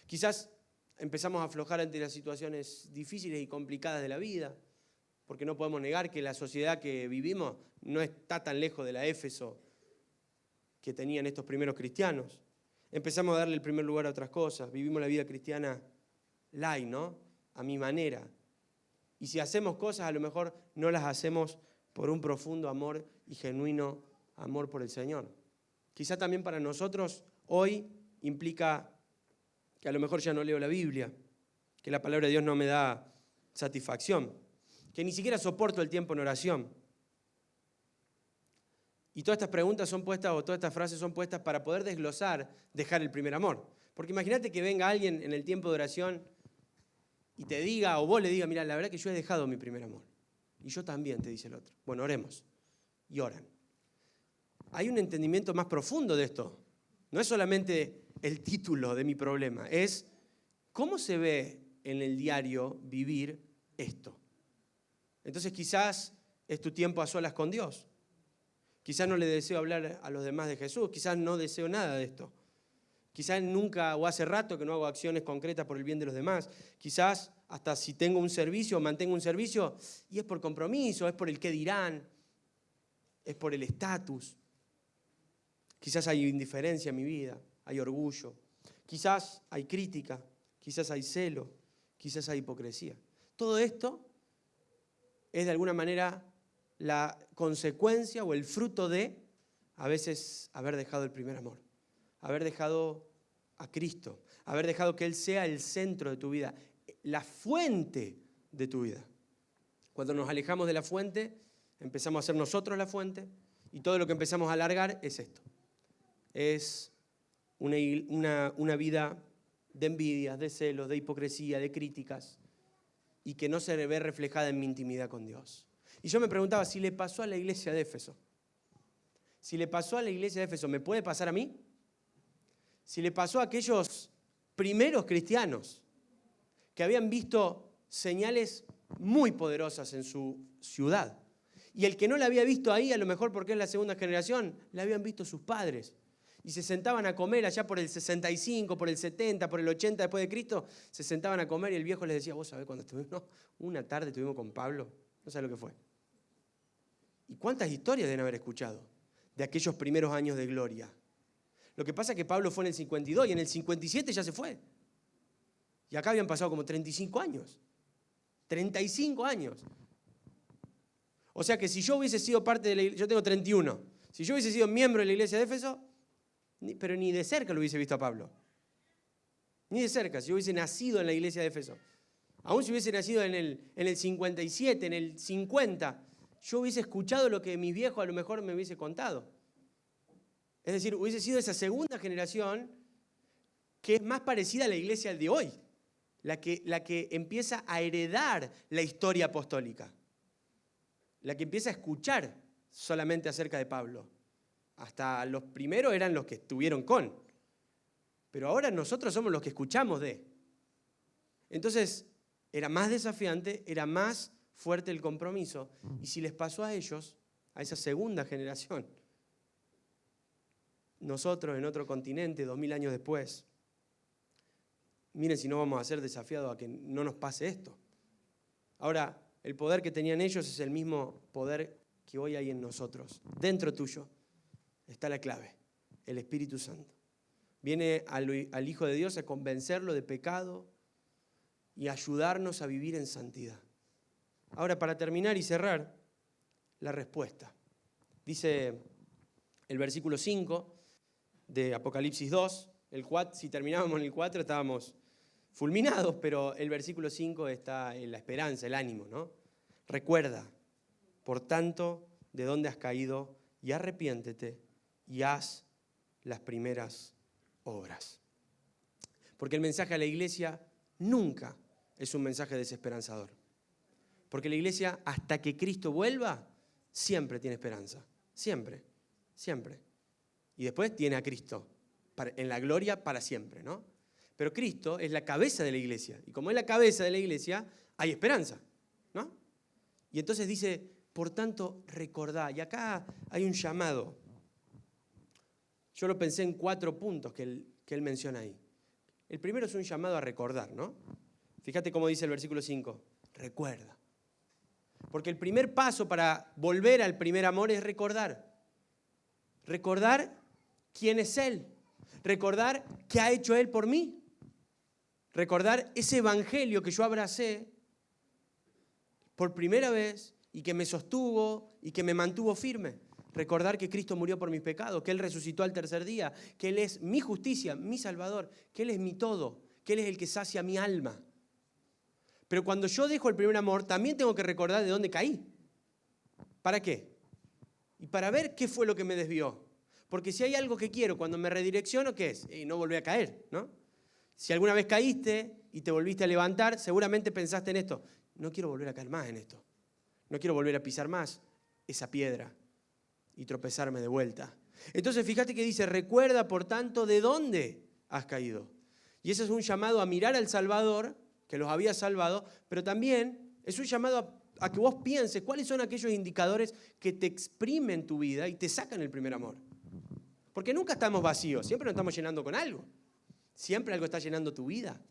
Quizás empezamos a aflojar ante las situaciones difíciles y complicadas de la vida, porque no podemos negar que la sociedad que vivimos no está tan lejos de la Éfeso que tenían estos primeros cristianos. Empezamos a darle el primer lugar a otras cosas, vivimos la vida cristiana light, ¿no? A mi manera. Y si hacemos cosas, a lo mejor no las hacemos por un profundo amor y genuino amor por el Señor. Quizá también para nosotros hoy implica que a lo mejor ya no leo la Biblia, que la palabra de Dios no me da satisfacción, que ni siquiera soporto el tiempo en oración. Y todas estas preguntas son puestas, o todas estas frases son puestas para poder desglosar, dejar el primer amor. Porque imagínate que venga alguien en el tiempo de oración y te diga, o vos le digas, mira, la verdad que yo he dejado mi primer amor. Y yo también, te dice el otro. Bueno, oremos. Y oran. Hay un entendimiento más profundo de esto. No es solamente el título de mi problema. Es, ¿cómo se ve en el diario vivir esto? Entonces quizás es tu tiempo a solas con Dios. Quizás no le deseo hablar a los demás de Jesús. Quizás no deseo nada de esto. Quizás nunca o hace rato que no hago acciones concretas por el bien de los demás. Quizás hasta si tengo un servicio o mantengo un servicio y es por compromiso, es por el qué dirán, es por el estatus. Quizás hay indiferencia en mi vida, hay orgullo. Quizás hay crítica, quizás hay celo, quizás hay hipocresía. Todo esto es de alguna manera la consecuencia o el fruto de a veces haber dejado el primer amor, haber dejado a Cristo, haber dejado que Él sea el centro de tu vida, la fuente de tu vida. Cuando nos alejamos de la fuente, empezamos a ser nosotros la fuente y todo lo que empezamos a alargar es esto. Es una vida de envidias, de celos, de hipocresía, de críticas y que no se ve reflejada en mi intimidad con Dios. Y yo me preguntaba, si le pasó a la iglesia de Éfeso, si le pasó a la iglesia de Éfeso, ¿me puede pasar a mí? Si le pasó a aquellos primeros cristianos que habían visto señales muy poderosas en su ciudad, y el que no la había visto ahí, a lo mejor porque es la segunda generación, la habían visto sus padres, y se sentaban a comer allá por el 65, por el 70, por el 80 después de Cristo, se sentaban a comer y el viejo les decía, vos sabés cuando estuvimos, no, una tarde estuvimos con Pablo, no sabés lo que fue. ¿Y cuántas historias deben haber escuchado de aquellos primeros años de gloria? Lo que pasa es que Pablo fue en el 52 y en el 57 ya se fue. Y acá habían pasado como 35 años. 35 años. O sea que si yo hubiese sido parte de la iglesia, yo tengo 31, si yo hubiese sido miembro de la iglesia de Éfeso, pero ni de cerca lo hubiese visto a Pablo. Ni de cerca, si yo hubiese nacido en la iglesia de Éfeso. Aún si hubiese nacido en el 57, en el 50, yo hubiese escuchado lo que mi viejo a lo mejor me hubiese contado. Es decir, hubiese sido esa segunda generación que es más parecida a la iglesia de hoy, la que empieza a heredar la historia apostólica, la que empieza a escuchar solamente acerca de Pablo. Hasta los primeros eran los que estuvieron con, pero ahora nosotros somos los que escuchamos de. Entonces, era más desafiante, era más fuerte el compromiso. Y si les pasó a ellos, a esa segunda generación, nosotros en otro continente, 2000 años después, miren si no vamos a ser desafiados a que no nos pase esto. Ahora, el poder que tenían ellos es el mismo poder que hoy hay en nosotros. Dentro tuyo está la clave, el Espíritu Santo. Viene al Hijo de Dios a convencerlo de pecado y ayudarnos a vivir en santidad. Ahora, para terminar y cerrar, la respuesta. Dice el versículo 5 de Apocalipsis 2, si terminábamos en el 4 estábamos fulminados, pero el versículo 5 está en la esperanza, el ánimo, ¿no? Recuerda, por tanto, de dónde has caído y arrepiéntete y haz las primeras obras. Porque el mensaje a la iglesia nunca es un mensaje desesperanzador. Porque la iglesia, hasta que Cristo vuelva, siempre tiene esperanza. Siempre, siempre. Y después tiene a Cristo en la gloria para siempre, ¿no? Pero Cristo es la cabeza de la iglesia. Y como es la cabeza de la iglesia, hay esperanza, ¿no? Y entonces dice, por tanto, recordá. Y acá hay un llamado. Yo lo pensé en 4 puntos que él menciona ahí. El primero es un llamado a recordar, ¿no? Fíjate cómo dice el versículo 5. Recuerda. Porque el primer paso para volver al primer amor es recordar. Recordar quién es Él. Recordar qué ha hecho Él por mí. Recordar ese evangelio que yo abracé por primera vez y que me sostuvo y que me mantuvo firme. Recordar que Cristo murió por mis pecados, que Él resucitó al tercer día, que Él es mi justicia, mi Salvador, que Él es mi todo, que Él es el que sacia mi alma. Pero cuando yo dejo el primer amor, también tengo que recordar de dónde caí. ¿Para qué? Y para ver qué fue lo que me desvió. Porque si hay algo que quiero cuando me redirecciono, ¿qué es? Y no volver a caer, ¿no? Si alguna vez caíste y te volviste a levantar, seguramente pensaste en esto. No quiero volver a caer más en esto. No quiero volver a pisar más esa piedra y tropezarme de vuelta. Entonces fíjate que dice, recuerda por tanto de dónde has caído. Y ese es un llamado a mirar al Salvador, que los había salvado, pero también es un llamado a que vos pienses cuáles son aquellos indicadores que te exprimen tu vida y te sacan el primer amor. Porque nunca estamos vacíos, siempre nos estamos llenando con algo. Siempre algo está llenando tu vida.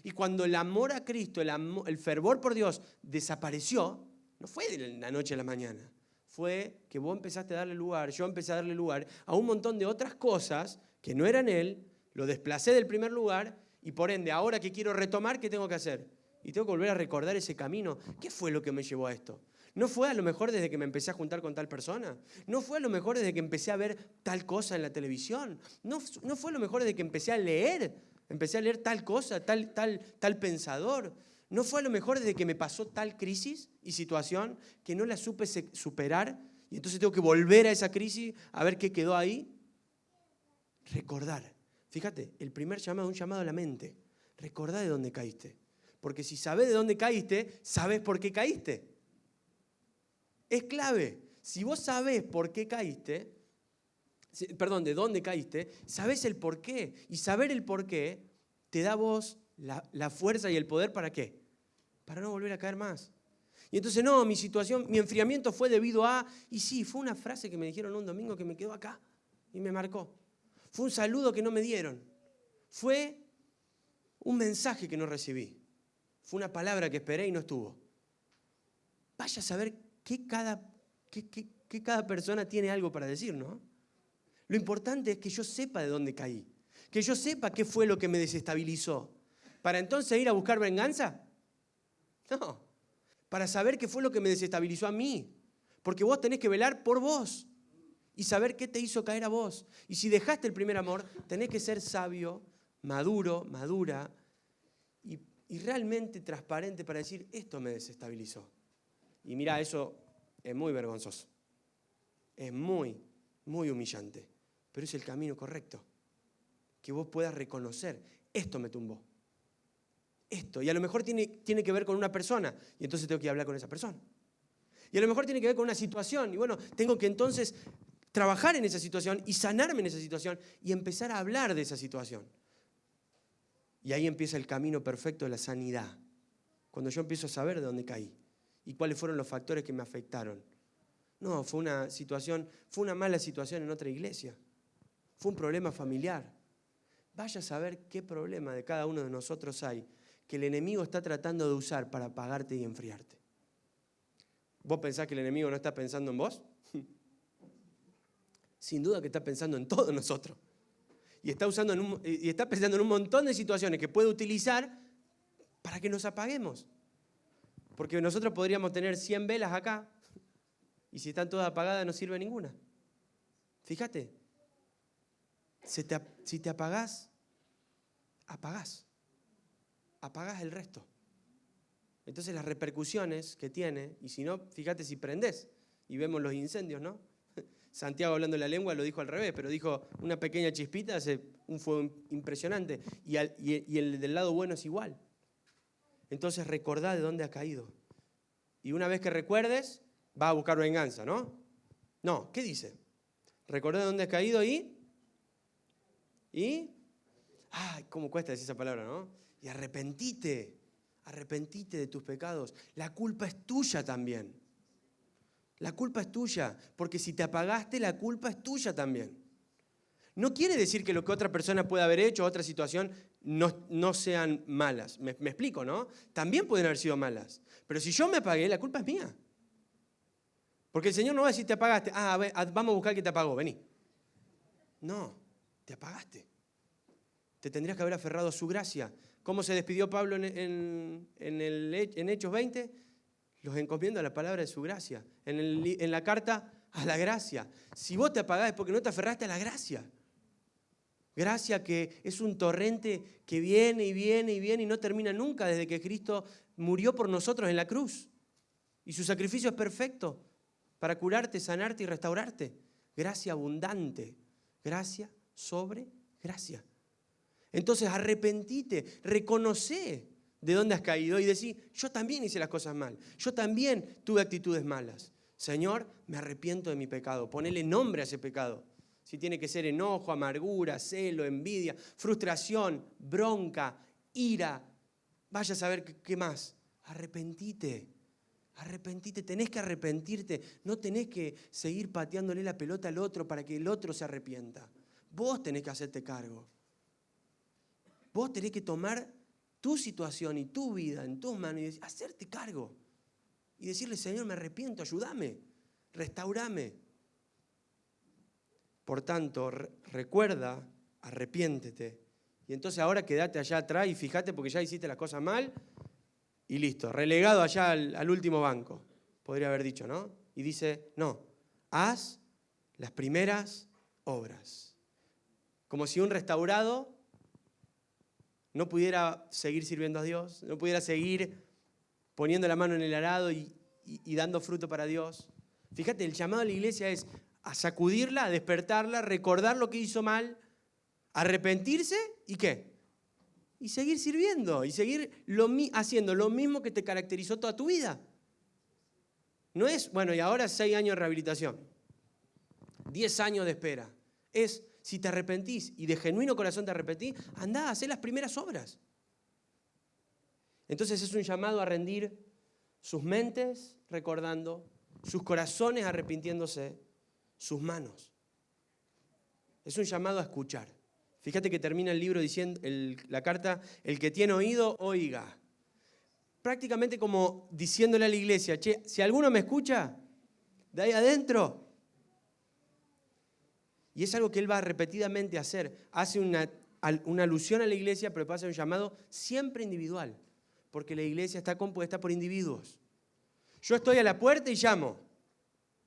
Y cuando el amor a Cristo, el fervor por Dios desapareció, no fue de la noche a la mañana. Fue que vos empezaste a darle lugar, yo empecé a darle lugar a un montón de otras cosas que no eran Él, lo desplacé del primer lugar y por ende, ahora que quiero retomar, ¿qué tengo que hacer? Y tengo que volver a recordar ese camino. ¿Qué fue lo que me llevó a esto? ¿No fue a lo mejor desde que me empecé a juntar con tal persona? ¿No fue a lo mejor desde que empecé a ver tal cosa en la televisión? ¿No fue a lo mejor desde que empecé a leer tal cosa, tal pensador? ¿No fue a lo mejor desde que me pasó tal crisis y situación que no la supe superar y entonces tengo que volver a esa crisis a ver qué quedó ahí? Recordar. Fíjate, el primer llamado es un llamado a la mente. Recordá de dónde caíste. Porque si sabés de dónde caíste, sabés por qué caíste. Es clave. Si vos sabés por qué caíste, de dónde caíste, sabés el por qué. Y saber el por qué te da a vos la fuerza y el poder, ¿para qué? Para no volver a caer más. Y entonces, no, mi situación, mi enfriamiento fue debido a... Y sí, fue una frase que me dijeron un domingo que me quedó acá y me marcó. Fue un saludo que no me dieron. Fue un mensaje que no recibí. Fue una palabra que esperé y no estuvo. Vaya a saber que cada persona tiene algo para decir, ¿no? Lo importante es que yo sepa de dónde caí. Que yo sepa qué fue lo que me desestabilizó. ¿Para entonces ir a buscar venganza? No. Para saber qué fue lo que me desestabilizó a mí. Porque vos tenés que velar por vos. Y saber qué te hizo caer a vos. Y si dejaste el primer amor, tenés que ser sabio, maduro, madura y realmente transparente para decir, esto me desestabilizó. Y mirá, eso es muy vergonzoso. Es muy, muy humillante. Pero es el camino correcto. Que vos puedas reconocer, esto me tumbó. Esto. Y a lo mejor tiene que ver con una persona. Y entonces tengo que hablar con esa persona. Y a lo mejor tiene que ver con una situación. Y bueno, tengo que entonces trabajar en esa situación y sanarme en esa situación y empezar a hablar de esa situación. Y ahí empieza el camino perfecto de la sanidad. Cuando yo empiezo a saber de dónde caí y cuáles fueron los factores que me afectaron. No, fue una mala situación en otra iglesia. Fue un problema familiar. Vaya a saber qué problema de cada uno de nosotros hay que el enemigo está tratando de usar para apagarte y enfriarte. ¿Vos pensás que el enemigo no está pensando en vos? Sin duda que está pensando en todos nosotros. Y está pensando en un montón de situaciones que puede utilizar para que nos apaguemos. Porque nosotros podríamos tener 100 velas acá y si están todas apagadas no sirve ninguna. Fíjate, si te apagás, apagás el resto. Entonces las repercusiones que tiene, y si no, fíjate si prendés y vemos los incendios, ¿no? Santiago, hablando la lengua, lo dijo al revés, pero dijo una pequeña chispita hace un fuego impresionante y el del lado bueno es igual. Entonces recordá de dónde ha caído. Y una vez que recuerdes, vas a buscar venganza, ¿no? No, ¿qué dice? Recordá de dónde has caído y... ¡Ay, cómo cuesta decir esa palabra, ¿no? Y arrepentite de tus pecados. La culpa es tuya también. La culpa es tuya, porque si te apagaste, la culpa es tuya también. No quiere decir que lo que otra persona pueda haber hecho, otra situación, no sean malas. Me explico, ¿no? También pueden haber sido malas. Pero si yo me apagué, la culpa es mía. Porque el Señor no va a decir, te apagaste. Vamos a buscar que te apagó, vení. No, te apagaste. Te tendrías que haber aferrado a su gracia. ¿Cómo se despidió Pablo en Hechos 20? Los encomiendo a la palabra de su gracia. En la carta, a la gracia. Si vos te apagás es porque no te aferraste a la gracia. Gracia que es un torrente que viene y viene y viene y no termina nunca desde que Cristo murió por nosotros en la cruz. Y su sacrificio es perfecto para curarte, sanarte y restaurarte. Gracia abundante. Gracia sobre gracia. Entonces arrepentite, reconoce de dónde has caído y decir, yo también hice las cosas mal, yo también tuve actitudes malas. Señor, me arrepiento de mi pecado, ponele nombre a ese pecado. Si tiene que ser enojo, amargura, celo, envidia, frustración, bronca, ira. Vaya a saber qué más. Arrepentite. Arrepentite, tenés que arrepentirte. No tenés que seguir pateándole la pelota al otro para que el otro se arrepienta. Vos tenés que hacerte cargo. Vos tenés que tomar tu situación y tu vida en tus manos y hacerte cargo. Y decirle, Señor, me arrepiento, ayúdame, restaurame. Por tanto, recuerda, arrepiéntete. Y entonces ahora quédate allá atrás y fíjate porque ya hiciste las cosas mal y listo, relegado allá al último banco. Podría haber dicho, ¿no? Y dice, no, haz las primeras obras. Como si un restaurado no pudiera seguir sirviendo a Dios, no pudiera seguir poniendo la mano en el arado y dando fruto para Dios. Fíjate, el llamado a la iglesia es a sacudirla, a despertarla, recordar lo que hizo mal, arrepentirse y ¿qué? Y seguir sirviendo y seguir haciendo lo mismo que te caracterizó toda tu vida. No es, bueno, y ahora 6 años de rehabilitación, 10 años de espera. Es, si te arrepentís y de genuino corazón te arrepentís, andá a hacer las primeras obras. Entonces es un llamado a rendir sus mentes recordando, sus corazones arrepintiéndose, sus manos. Es un llamado a escuchar. Fíjate que termina el libro diciendo, la carta, el que tiene oído, oiga. Prácticamente como diciéndole a la iglesia, che, si alguno me escucha, de ahí adentro. Y es algo que él va repetidamente a hacer. Hace una alusión a la iglesia, pero pasa un llamado siempre individual. Porque la iglesia está compuesta por individuos. Yo estoy a la puerta y llamo.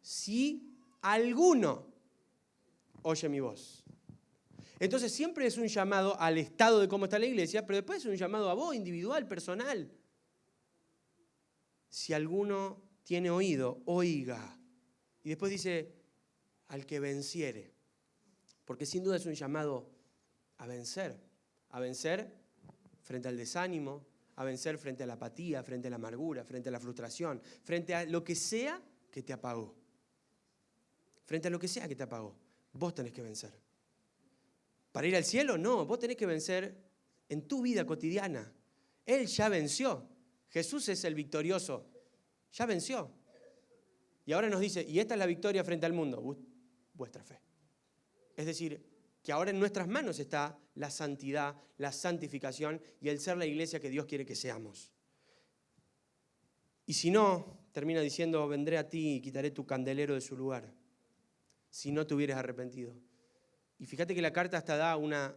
Si alguno oye mi voz. Entonces siempre es un llamado al estado de cómo está la iglesia, pero después es un llamado a vos, individual, personal. Si alguno tiene oído, oiga. Y después dice, al que venciere. Porque sin duda es un llamado a vencer. A vencer frente al desánimo, a vencer frente a la apatía, frente a la amargura, frente a la frustración, frente a lo que sea que te apagó. Frente a lo que sea que te apagó, vos tenés que vencer. ¿Para ir al cielo? No, vos tenés que vencer en tu vida cotidiana. Él ya venció. Jesús es el victorioso. Ya venció. Y ahora nos dice, y esta es la victoria frente al mundo, vuestra fe. Es decir, que ahora en nuestras manos está la santidad, la santificación y el ser la iglesia que Dios quiere que seamos. Y si no, termina diciendo, vendré a ti y quitaré tu candelero de su lugar, si no te hubieras arrepentido. Y fíjate que la carta hasta da una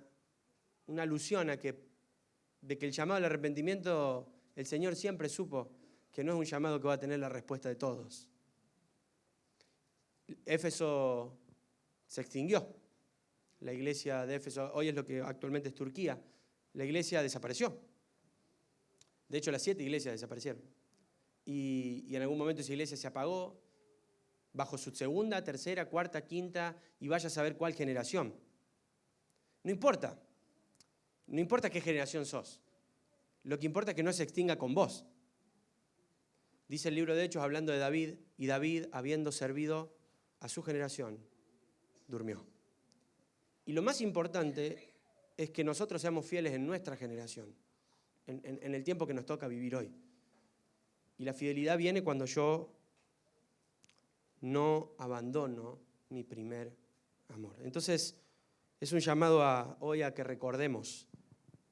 alusión de que el llamado al arrepentimiento, el Señor siempre supo que no es un llamado que va a tener la respuesta de todos. Éfeso se extinguió. La iglesia de Éfeso, hoy es lo que actualmente es Turquía, la iglesia desapareció. De hecho, las 7 iglesias desaparecieron. Y en algún momento esa iglesia se apagó, bajo su segunda, tercera, cuarta, quinta, y vaya a saber cuál generación. No importa qué generación sos. Lo que importa es que no se extinga con vos. Dice el libro de Hechos, hablando de David, y David, habiendo servido a su generación, durmió. Y lo más importante es que nosotros seamos fieles en nuestra generación, en el tiempo que nos toca vivir hoy. Y la fidelidad viene cuando yo no abandono mi primer amor. Entonces, es un llamado hoy a que recordemos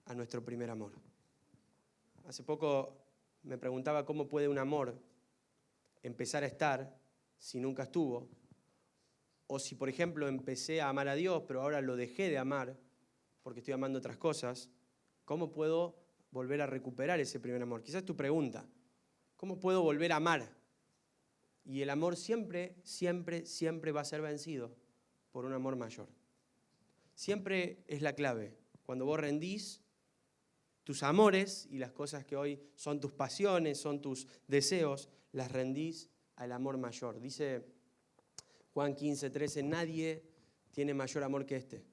a nuestro primer amor. Hace poco me preguntaba cómo puede un amor empezar a estar si nunca estuvo. O si, por ejemplo, empecé a amar a Dios, pero ahora lo dejé de amar porque estoy amando otras cosas, ¿cómo puedo volver a recuperar ese primer amor? Quizás es tu pregunta. ¿Cómo puedo volver a amar? Y el amor siempre, siempre, siempre va a ser vencido por un amor mayor. Siempre es la clave. Cuando vos rendís tus amores y las cosas que hoy son tus pasiones, son tus deseos, las rendís al amor mayor. Dice Juan 15:13, nadie tiene mayor amor que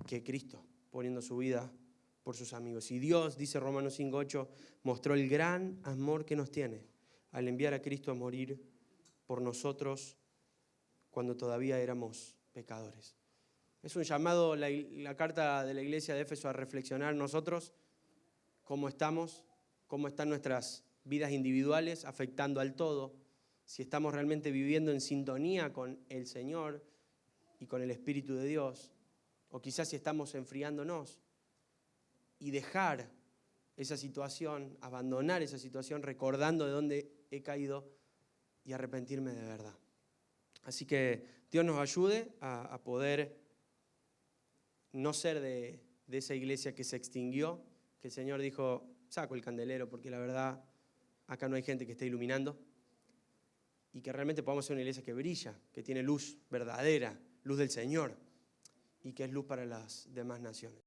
que Cristo, poniendo su vida por sus amigos. Y Dios, dice Romanos 5:8, mostró el gran amor que nos tiene al enviar a Cristo a morir por nosotros cuando todavía éramos pecadores. Es un llamado, la carta de la iglesia de Éfeso, a reflexionar nosotros cómo estamos, cómo están nuestras vidas individuales afectando al todo, si estamos realmente viviendo en sintonía con el Señor y con el Espíritu de Dios, o quizás si estamos enfriándonos, y dejar esa situación, abandonar esa situación, recordando de dónde he caído y arrepentirme de verdad. Así que Dios nos ayude a poder no ser de esa iglesia que se extinguió, que el Señor dijo, saco el candelero porque la verdad acá no hay gente que esté iluminando, y que realmente podamos ser una iglesia que brilla, que tiene luz verdadera, luz del Señor, y que es luz para las demás naciones.